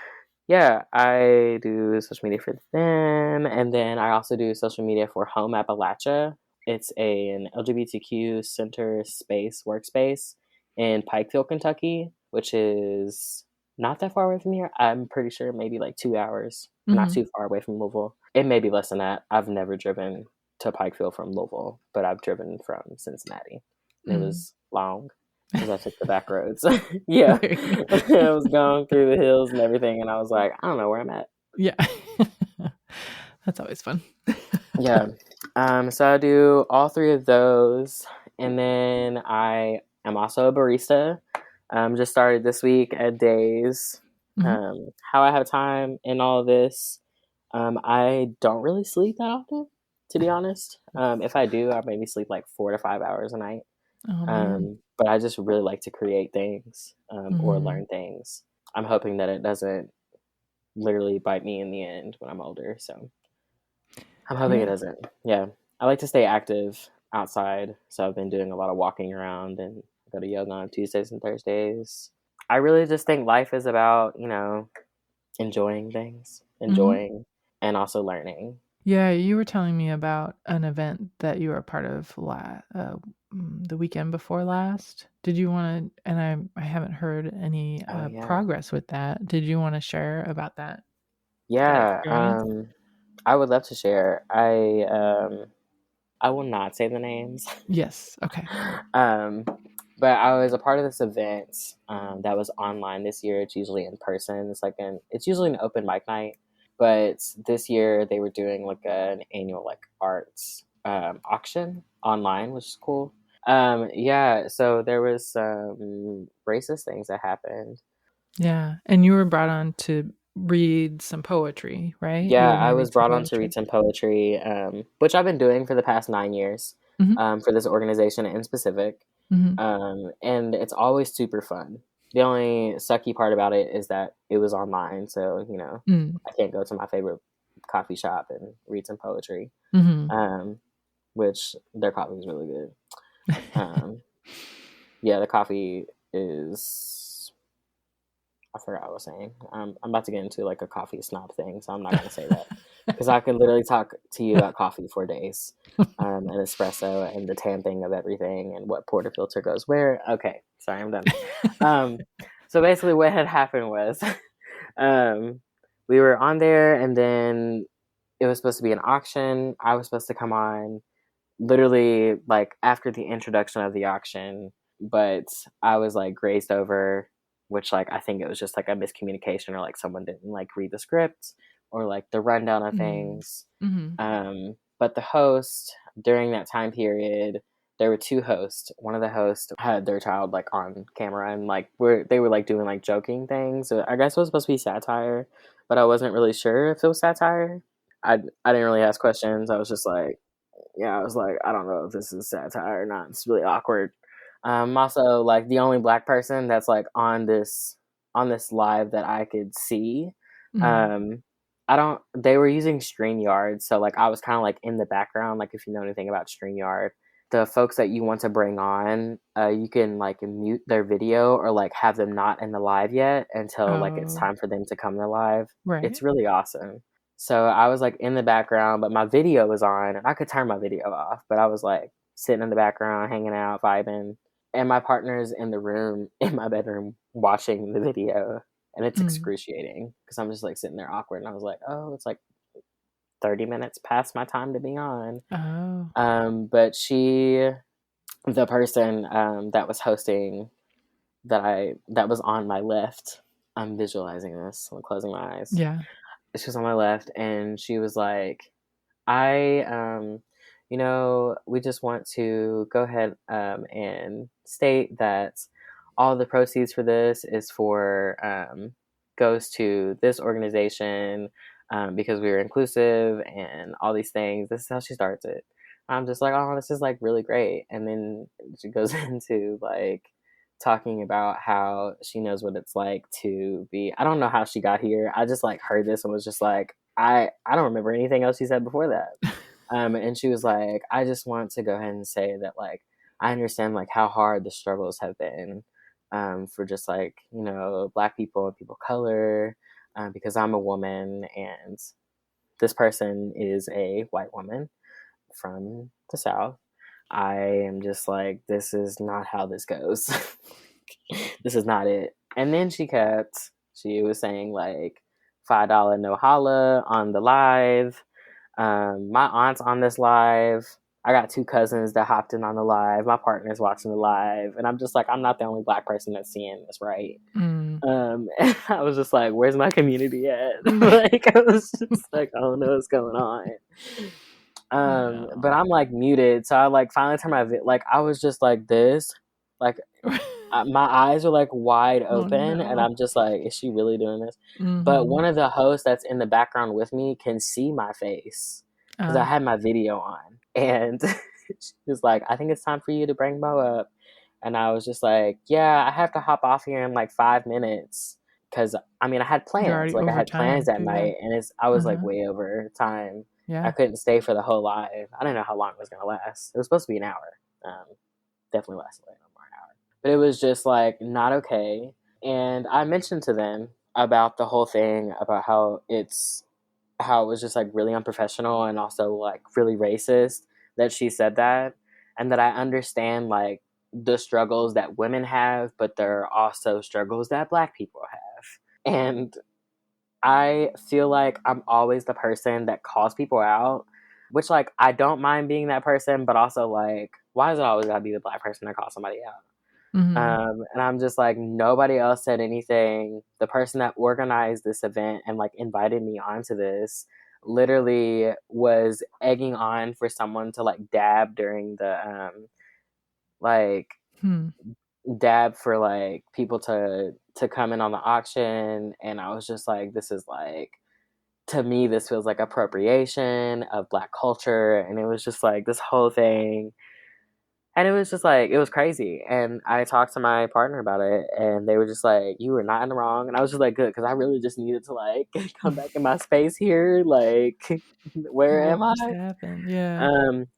Speaker 2: yeah, I do social media for them. And then I also do social media for Home Appalachia. It's an LGBTQ center workspace in Pikeville, Kentucky, which is not that far away from here. I'm pretty sure maybe like 2 hours, not too far away from Louisville. It may be less than that. I've never driven to Pikeville from Louisville, but I've driven from Cincinnati. It was long because I took the back roads. Yeah. I was going through the hills and everything, and I was like, I don't know where I'm at.
Speaker 1: Yeah. That's always fun.
Speaker 2: Yeah. So I do all 3 of those. And then I am also a barista. Just started this week at Days. How I have time in all of this. I don't really sleep that often, to be honest. If I do, I maybe sleep like 4 to 5 hours a night. But I just really like to create things or learn things. I'm hoping that it doesn't literally bite me in the end when I'm older. So I'm hoping it doesn't. Yeah. I like to stay active outside. So I've been doing a lot of walking around and go to yoga on Tuesdays and Thursdays. I really just think life is about, enjoying things, enjoying and also learning.
Speaker 1: Yeah, you were telling me about an event that you were a part of the weekend before last. Did you want to, and I haven't heard any progress with that. Did you want to share about that?
Speaker 2: Yeah, I would love to share. I will not say the names.
Speaker 1: Yes, okay.
Speaker 2: But I was a part of this event that was online this year. It's usually in person. It's usually an open mic night. But this year they were doing like an annual like arts auction online, which is cool. So there was some racist things that happened.
Speaker 1: Yeah, and you were brought on to read some poetry, right?
Speaker 2: Yeah, I was brought on to read some poetry, which I've been doing for the past 9 years for this organization in specific. And it's always super fun. The only sucky part about it is that it was online, so I can't go to my favorite coffee shop and read some poetry, which their coffee is really good. Yeah, the coffee is, I forgot what I was saying. I'm about to get into like a coffee snob thing, so I'm not going to say that because I could literally talk to you about coffee for days, and espresso and the tamping of everything and what portafilter goes where. Okay, sorry, I'm done. So basically what had happened was we were on there and then it was supposed to be an auction. I was supposed to come on literally like after the introduction of the auction, but I was like grazed over, which like I think it was just like a miscommunication or like someone didn't like read the script or like the rundown of things. But the host during that time period, there were 2 hosts. One of the hosts had their child like on camera and like they were like doing like joking things. So I guess it was supposed to be satire, but I wasn't really sure if it was satire. I didn't really ask questions. I was just like, I was like, I don't know if this is satire or not. It's really awkward. Also, like the only Black person that's like on this live that I could see. They were using StreamYard, so like I was kind of like in the background. Like if you know anything about StreamYard, the folks that you want to bring on, you can like mute their video or like have them not in the live yet until like it's time for them to come to live.
Speaker 1: Right.
Speaker 2: It's really awesome. So I was like in the background, but my video was on and I could turn my video off, but I was like sitting in the background, hanging out, vibing. And my partner's in the room, in my bedroom, watching the video. And it's excruciating because I'm just like sitting there awkward. And I was like, oh, it's like 30 minutes past my time to be on. But the person that was hosting that was on my left, I'm visualizing this. I'm closing my eyes.
Speaker 1: Yeah.
Speaker 2: She was on my left and she was like, we just want to go ahead and state that all the proceeds for this is goes to this organization because we were inclusive and all these things. This is how she starts it. I'm just like, oh, this is like really great. And then she goes into like talking about how she knows what it's like to be, I don't know how she got here. I just like heard this and was just like, I don't remember anything else she said before that. And she was like, I just want to go ahead and say that like, I understand like how hard the struggles have been for just like, Black people and people of color, because I'm a woman and this person is a white woman from the South. I am just like, this is not how this goes. This is not it. And then she was saying like $5 no holla on the live. My aunt's on this live. I got 2 cousins that hopped in on the live. My partner's watching the live. And I'm just like, I'm not the only Black person that's seeing this, right? And I was just like, where's my community at? Like, I was just like, I don't know what's going on. But I'm like muted, so I like finally turned my like I was just like this, like my eyes are like wide open, and I'm just like, is she really doing this? But one of the hosts that's in the background with me can see my face because I had my video on, and she was like, I think it's time for you to bring Mo up. And I was just like, yeah, I have to hop off here in like 5 minutes. Because, I mean, I had plans. Like, I had plans that night. And I was like way over time. Yeah. I couldn't stay for the whole live. I didn't know how long it was going to last. It was supposed to be an hour. Definitely lasted like more an hour. But it was just like not okay. And I mentioned to them about the whole thing, about how it was just like really unprofessional and also like really racist that she said that. And that I understand like the struggles that women have, but there are also struggles that Black people have. And I feel like I'm always the person that calls people out, which like I don't mind being that person, but also like, why is it always gotta be the Black person that calls somebody out? And I'm just like, nobody else said anything. The person that organized this event and like invited me onto this literally was egging on for someone to like dab during the dab for like people to come in on the auction. And I was just like, this is like, to me this feels like appropriation of Black culture. And it was just like this whole thing, and it was just like, it was crazy. And I talked to my partner about it, and they were just like, you were not in the wrong. And I was just like, good, because I really just needed to like come back in my space here, like where am I?
Speaker 1: Happened? Yeah.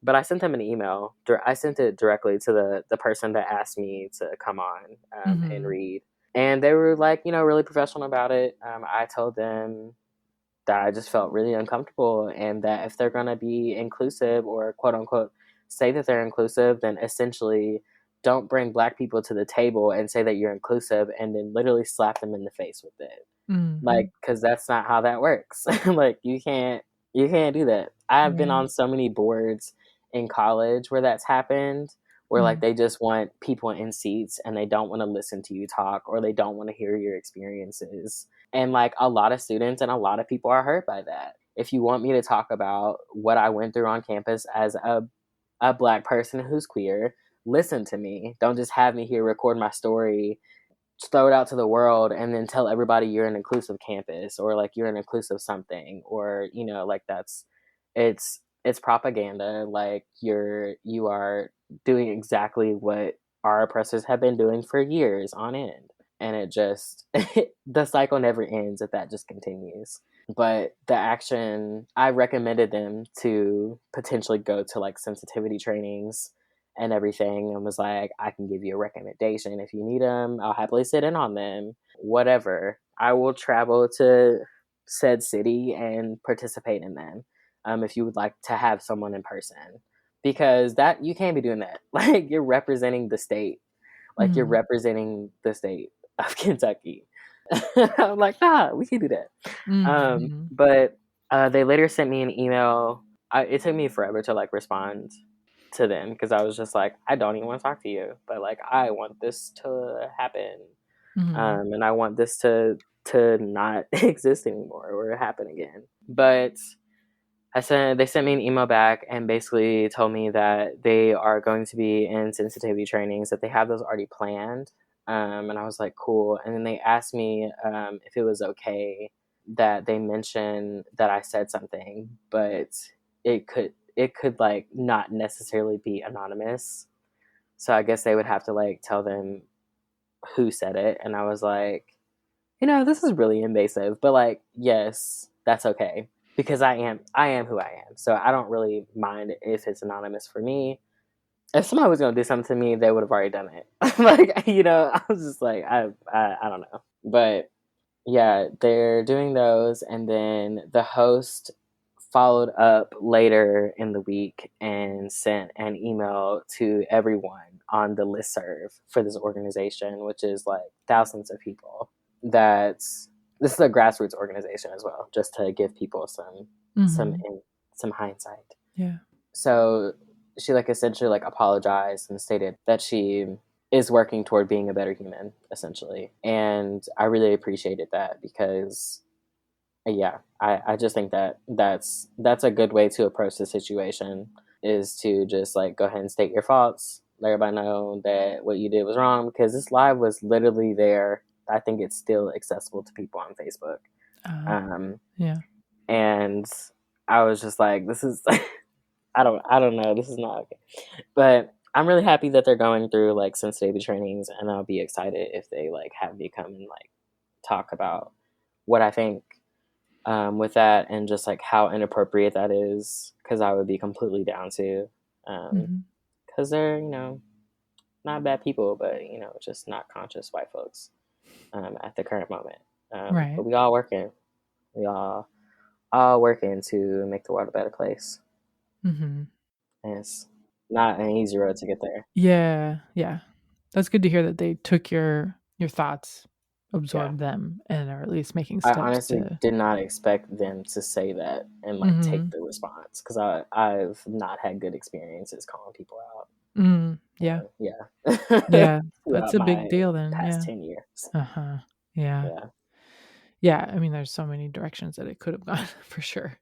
Speaker 2: But I sent them an email. I sent it directly to the person that asked me to come on and read. And they were like, really professional about it. I told them that I just felt really uncomfortable, and that if they're going to be inclusive or quote unquote say that they're inclusive, then essentially don't bring Black people to the table and say that you're inclusive and then literally slap them in the face with it. Like, because that's not how that works. Like, you can't do that. I've been on so many boards in college where that's happened, where like they just want people in seats and they don't want to listen to you talk, or they don't want to hear your experiences. And like a lot of students and a lot of people are hurt by that. If you want me to talk about what I went through on campus as a Black person who's queer, listen to me. Don't just have me here record my story, throw it out to the world, and then tell everybody you're an inclusive campus, or like you're an inclusive something, or like it's propaganda. Like you are doing exactly what our oppressors have been doing for years on end, and it just the cycle never ends if that just continues. But the action, I recommended them to potentially go to like sensitivity trainings and everything, and was like, I can give you a recommendation if you need them. I'll happily sit in on them. Whatever. I will travel to said city and participate in them if you would like to have someone in person. Because that, you can't be doing that. Like, you're representing the state. Like, you're representing the state of Kentucky. I'm like, nah, we can do that. But they later sent me an email. It took me forever to like respond to them, because I was just like, I don't even want to talk to you, but like I want this to happen, and I want this to not exist anymore or happen again. But they sent me an email back and basically told me that they are going to be in sensitivity trainings, that they have those already planned. And I was like, cool. And then they asked me if it was okay that they mention that I said something, but it could like not necessarily be anonymous. So I guess they would have to like tell them who said it. And I was like, this is really invasive, but like, yes, that's okay, because I am who I am. So I don't really mind if it's anonymous for me. If somebody was going to do something to me, they would have already done it. Like, I was just like, I don't know. But yeah, they're doing those. And then the host followed up later in the week and sent an email to everyone on the listserv for this organization, which is like thousands of people. This is a grassroots organization as well, just to give people some hindsight.
Speaker 1: Yeah.
Speaker 2: So she like essentially like apologized and stated that she is working toward being a better human, essentially. And I really appreciated that, because Yeah, I just think that's a good way to approach the situation, is to just like go ahead and state your faults, let everybody know that what you did was wrong, because this live was literally there. I think it's still accessible to people on Facebook.
Speaker 1: Yeah.
Speaker 2: And I was just like, this is I don't know, this is not okay. But I'm really happy that they're going through like sensitivity trainings, and I'll be excited if they like have me come and like talk about what I think with that, and just like how inappropriate that is, because I would be completely down to, because they're, you know, not bad people, but, you know, just not conscious white folks at the current moment.
Speaker 1: Right.
Speaker 2: But we all working to make the world a better place. And it's not an easy road to get there.
Speaker 1: Yeah, that's good to hear that they took your thoughts, absorbed them, and are at least making steps.
Speaker 2: I honestly did not expect them to say that and like take the response, because I've not had good experiences calling people out.
Speaker 1: Yeah.
Speaker 2: Yeah.
Speaker 1: That's a big deal then.
Speaker 2: Past 10 years.
Speaker 1: Yeah, I mean, there's so many directions that it could have gone for sure.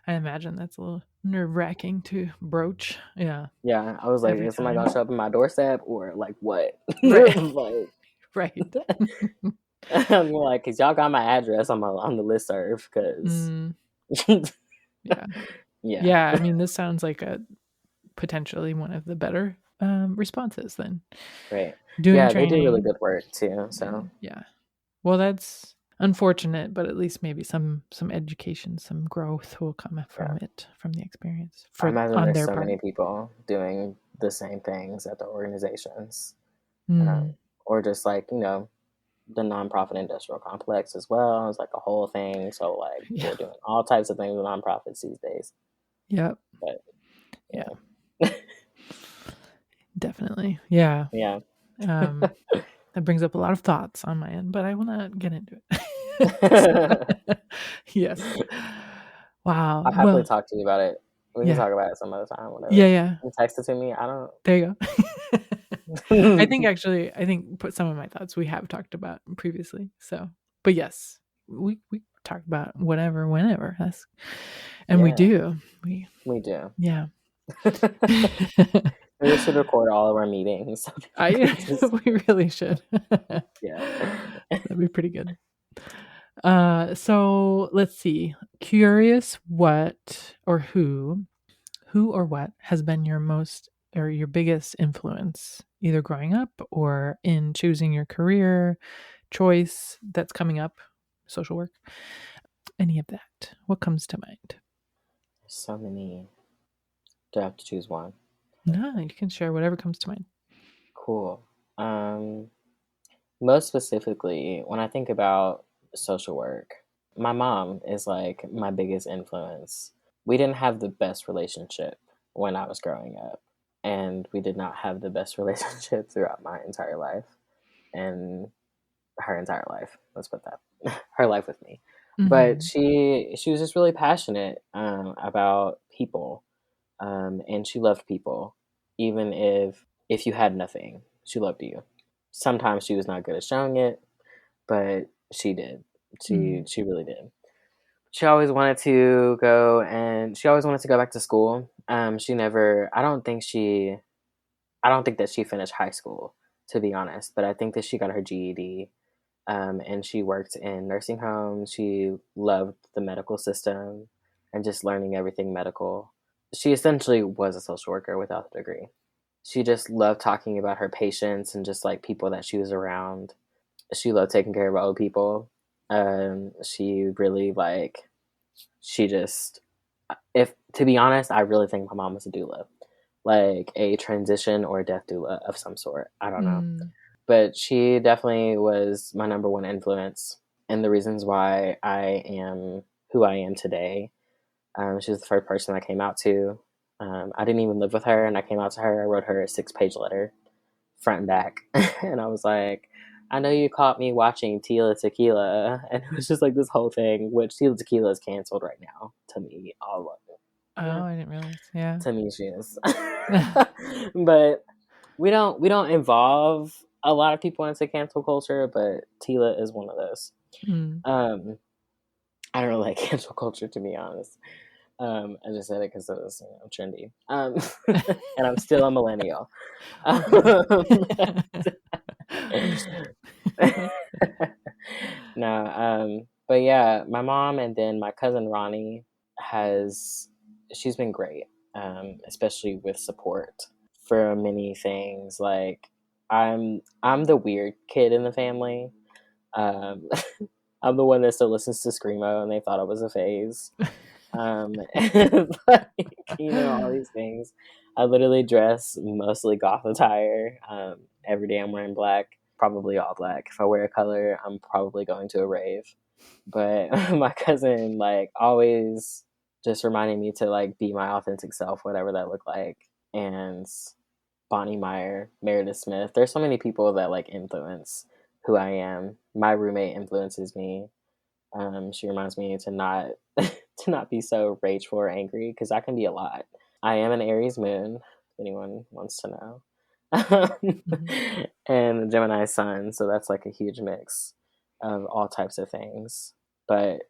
Speaker 1: I imagine that's a little nerve-wracking to broach. Yeah,
Speaker 2: I was like, is somebody gonna show up in my doorstep, or like what?
Speaker 1: Right.
Speaker 2: Like,
Speaker 1: right.
Speaker 2: I'm like, because y'all got my address on the listserv, because
Speaker 1: yeah, I mean, this sounds like a potentially one of the better responses then.
Speaker 2: Right.
Speaker 1: Doing
Speaker 2: training. They do really good work too, so
Speaker 1: yeah. Well, that's unfortunate, but at least maybe some education, some growth will come from it, from the experience.
Speaker 2: I imagine there's so many people doing the same things at the organizations, or just like, you know, the nonprofit industrial complex as well. It's like a whole thing. So like we're doing all types of things with nonprofits these days.
Speaker 1: Yep.
Speaker 2: But
Speaker 1: definitely. Yeah.
Speaker 2: Yeah.
Speaker 1: That brings up a lot of thoughts on my end, but I will not get into it. Yes. Wow.
Speaker 2: I'll happily talk to you about it. We can talk about it some other time. Whatever.
Speaker 1: Yeah.
Speaker 2: You text it to me. I don't.
Speaker 1: There you go. I think put some of my thoughts we have talked about previously. So, but yes, we talked about whatever, whenever. We do.
Speaker 2: We do.
Speaker 1: Yeah.
Speaker 2: We should record all of our meetings.
Speaker 1: We really should.
Speaker 2: Yeah.
Speaker 1: That'd be pretty good. So let's see. Curious what or who or what has been your most or your biggest influence, either growing up or in choosing your career choice that's coming up, social work, any of that. What comes to mind?
Speaker 2: So many. Do I have to choose one?
Speaker 1: No, you can share whatever comes to mind.
Speaker 2: Cool. Most specifically, when I think about social work, my mom is like my biggest influence. We didn't have the best relationship when I was growing up, and we did not have the best relationship throughout my entire life and her entire life. Let's put that, her life with me. But she was just really passionate about people, and she loved people, even if you had nothing. She loved you. Sometimes she was not good at showing it, but she did. She really did. She always wanted to go back to school. She never. I don't think that she finished high school, to be honest. But I think that she got her GED, and she worked in nursing homes. She loved the medical system and just learning everything medical. She essentially was a social worker without the degree. She just loved talking about her patients and just like people that she was around. She loved taking care of old people. She really if to be honest, I really think my mom was a doula, like a transition or a death doula of some sort. I don't know. But she definitely was my number one influence, and the reasons why I am who I am today. She was the first person I came out to. I didn't even live with her, and I came out to her. I wrote her a 6-page letter, front and back. And I was like, I know you caught me watching Tila Tequila. And it was just like this whole thing, which Tila Tequila is canceled right now. To me, all of it.
Speaker 1: Oh, I didn't realize. Yeah.
Speaker 2: To me, she is. But we don't involve a lot of people into cancel culture, but Tila is one of those. I don't really like cancel culture, to be honest. I just said it because it was trendy. And I'm still a millennial. No, but yeah, my mom and then my cousin Ronnie she's been great, especially with support for many things. Like I'm the weird kid in the family. I'm the one that still listens to Screamo, and they thought it was a phase. And, like, all these things. I literally dress mostly goth attire. Every day I'm wearing black, probably all black. If I wear a color, I'm probably going to a rave. But my cousin, like, always just reminding me to, like, be my authentic self, whatever that looked like. And Bonnie Meyer, Meredith Smith. There's so many people that, like, influence who I am. My roommate influences me. She reminds me to not to not be so rageful or angry, because that can be a lot. I am an Aries moon, if anyone wants to know. And Gemini sun, so that's like a huge mix of all types of things. But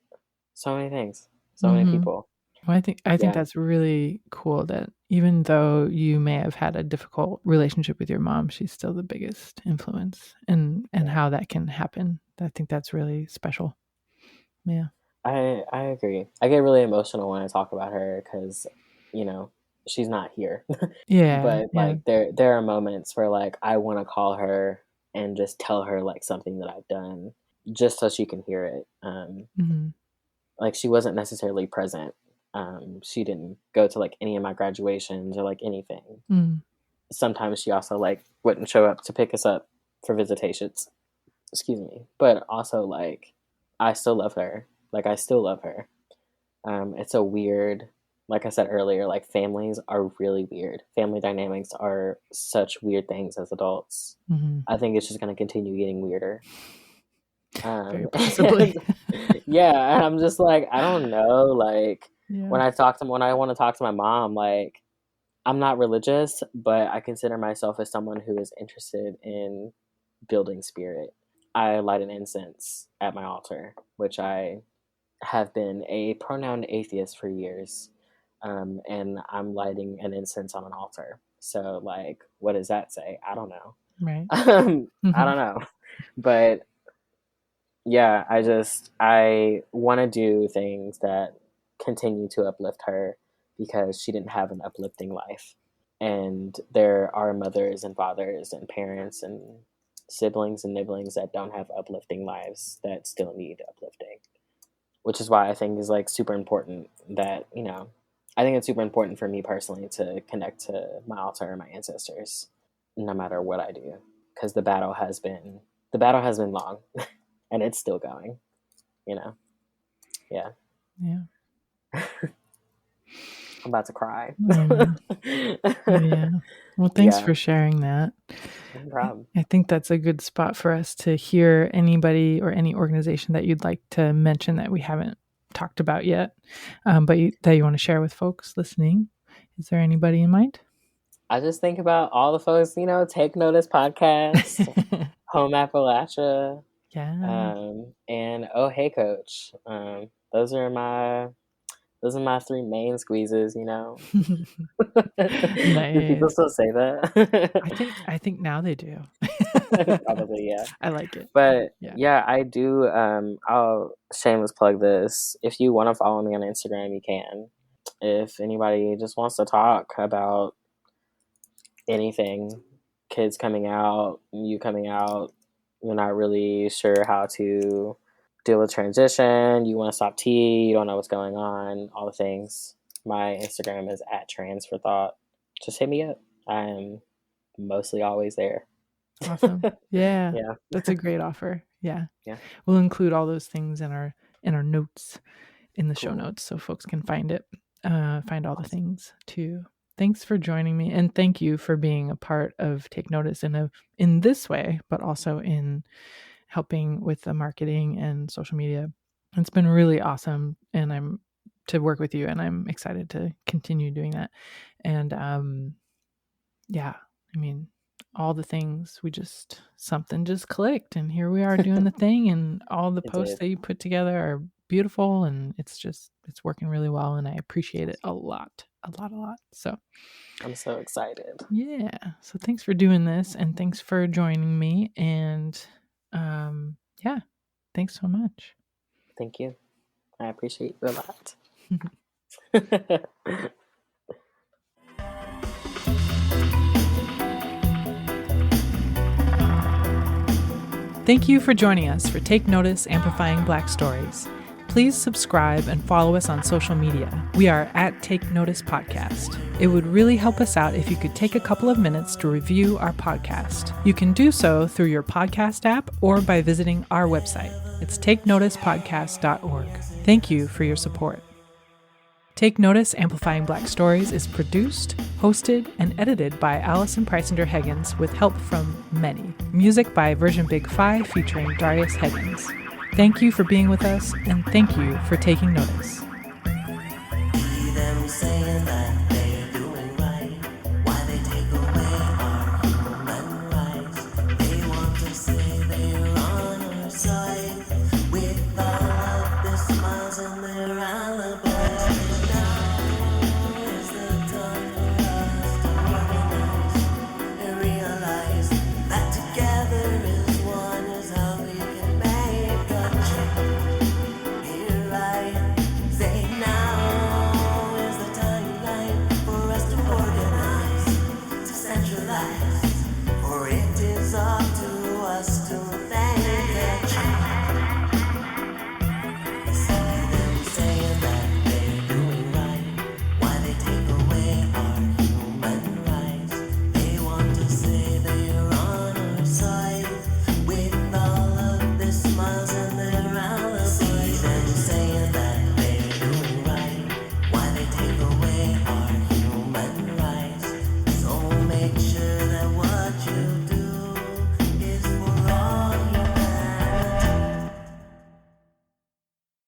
Speaker 2: so many things, so many people.
Speaker 1: Well, I think that's really cool that even though you may have had a difficult relationship with your mom, she's still the biggest influence, and how that can happen. I think that's really special. Yeah.
Speaker 2: I agree. I get really emotional when I talk about her because, she's not here.
Speaker 1: Yeah.
Speaker 2: But like there are moments where like I want to call her and just tell her like something that I've done just so she can hear it. Like she wasn't necessarily present. She didn't go to like any of my graduations or like anything. Sometimes she also like wouldn't show up to pick us up for visitations. Excuse me. But also like I still love her. Like I still love her. It's a weird, like I said earlier, like families are really weird. Family dynamics are such weird things as adults. I think it's just going to continue getting weirder.
Speaker 1: Very possibly.
Speaker 2: Yeah, and I'm just like, I don't know. Like when I want to talk to my mom, like I'm not religious, but I consider myself as someone who is interested in building spirit. I light an incense at my altar, which I have been a pronounced atheist for years. And I'm lighting an incense on an altar. So, like, what does that say? I don't know.
Speaker 1: Right.
Speaker 2: I don't know. But, yeah, I want to do things that continue to uplift her because she didn't have an uplifting life. And there are mothers and fathers and parents and siblings and nibblings that don't have uplifting lives that still need uplifting. Which is why I think is like super important that, I think it's super important for me personally to connect to my altar and my ancestors, no matter what I do, because the battle has been long, and it's still going. Yeah.
Speaker 1: Yeah.
Speaker 2: I'm about to cry.
Speaker 1: Yeah. Well, thanks for sharing that.
Speaker 2: No problem.
Speaker 1: I think that's a good spot for us to hear anybody or any organization that you'd like to mention that we haven't talked about yet, but that you want to share with folks listening. Is there anybody in mind?
Speaker 2: I just think about all the folks, Take Notice Podcast, Home Appalachia, and OhHeyCoach. Those are my three main squeezes,
Speaker 1: Nice.
Speaker 2: Do people still say that?
Speaker 1: I think now they do.
Speaker 2: Probably, yeah.
Speaker 1: I like it.
Speaker 2: But yeah, I do. I'll shameless plug this. If you want to follow me on Instagram, you can. If anybody just wants to talk about anything, kids coming out, you coming out, you're not really sure how to deal with transition, you want to stop tea, you don't know what's going on, all the things. My Instagram is @transforthought. Just hit me up. I'm mostly always there.
Speaker 1: Awesome. Yeah. That's a great offer. Yeah. We'll include all those things in our notes, in the show notes, so folks can find it, find all the things too. Thanks for joining me, and thank you for being a part of Take Notice in this way, but also in helping with the marketing and social media. It's been really awesome, and to work with you, and I'm excited to continue doing that. And all the things, something just clicked, and here we are doing the thing, and all the posts that you put together are beautiful, and it's working really well, and I appreciate it a lot. So
Speaker 2: I'm so excited.
Speaker 1: Yeah. So thanks for doing this, and thanks for joining me. And yeah, thanks so much.
Speaker 2: Thank you. I appreciate you a lot.
Speaker 1: Thank you for joining us for Take Notice Amplifying Black Stories. Please subscribe and follow us on social media. We are at Take Notice Podcast. It would really help us out if you could take a couple of minutes to review our podcast. You can do so through your podcast app or by visiting our website. It's takenoticepodcast.org. Thank you for your support. Take Notice Amplifying Black Stories is produced, hosted, and edited by Allison Preisinger-Heggins with help from many. Music by Version Big 5 featuring Darius Heggins. Thank you for being with us, and thank you for taking notice.